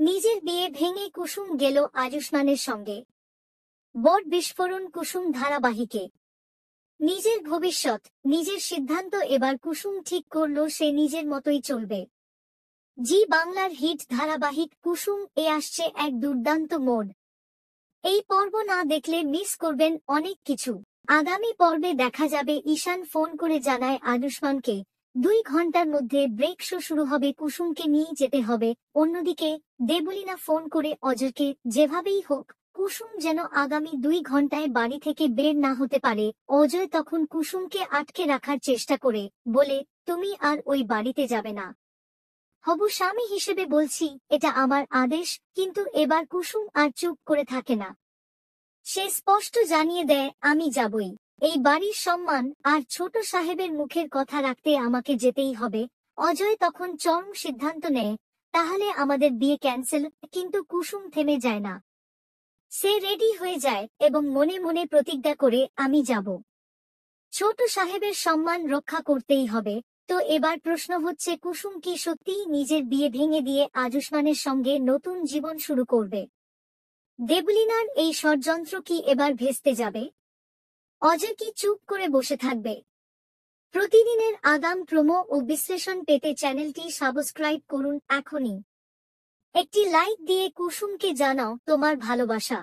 নিজের বিয়ে ভেঙে কুসুম গেল আয়ুষ্মানের সঙ্গে। বড় বিস্ফোরণ কুসুম ধারাবাহিকে। নিজের ভবিষ্যৎ, নিজের সিদ্ধান্ত এবার কুসুম ঠিক করল সে নিজের মতোই চলবে। জি বাংলার হিট ধারাবাহিক কুসুম এ আসছে এক দুর্দান্ত মোড়। এই পর্ব না দেখলে মিস করবেন অনেক কিছু। আগামী পর্বে দেখা যাবে ঈশান ফোন করে জানায় আয়ুষ্মানকে 2 ঘন্টার মধ্যে ব্রেক শো শুরু হবে, কুসুমকে নিয়ে যেতে হবে। অন্যদিকে দেবলীনা ফোন করে অজয়কে যেভাবেই হোক কুসুম যেন আগামী 2 ঘন্টায় বাড়ি থেকে বের না হতে পারে। অজয় তখন কুসুমকে আটকে রাখার চেষ্টা করে বলে, তুমি আর ওই বাড়িতে যাবে না। হবু স্বামী হিসেবে বলছি, এটা আমার আদেশ। কিন্তু এবার কুসুম আর চুপ করে থাকে না। সে স্পষ্ট জানিয়ে দেয়, আমি যাবই। এই বাড়ির সম্মান আর ছোট সাহেবের মুখের কথা রাখতে আমাকে যেতেই হবে। অজয় তখন চরম সিদ্ধান্ত নেয়, তাহলে আমাদের বিয়ে ক্যান্সেল। কিন্তু কুসুম থেমে যায় না। সে রেডি হয়ে যায় এবং মনে মনে প্রতিজ্ঞা করে, আমি যাব। ছোট সাহেবের সম্মান রক্ষা করতেই হবে। তো এবার প্রশ্ন হচ্ছে, কুসুম কি সত্যিই নিজের বিয়ে ভেঙে দিয়ে আয়ুষ্মানের সঙ্গে নতুন জীবন শুরু করবে? দেবলীনার এই ষড়যন্ত্র কি এবার ভেস্তে যাবে? অজয় কি চুপ করে বসে থাকবে? প্রতিদিনের আগাম প্রোমো ও বিশ্লেষণ পেতে চ্যানেলটি সাবস্ক্রাইব করুন এখনই। একটি লাইক দিয়ে কুসুমকে জানাও তোমার ভালোবাসা।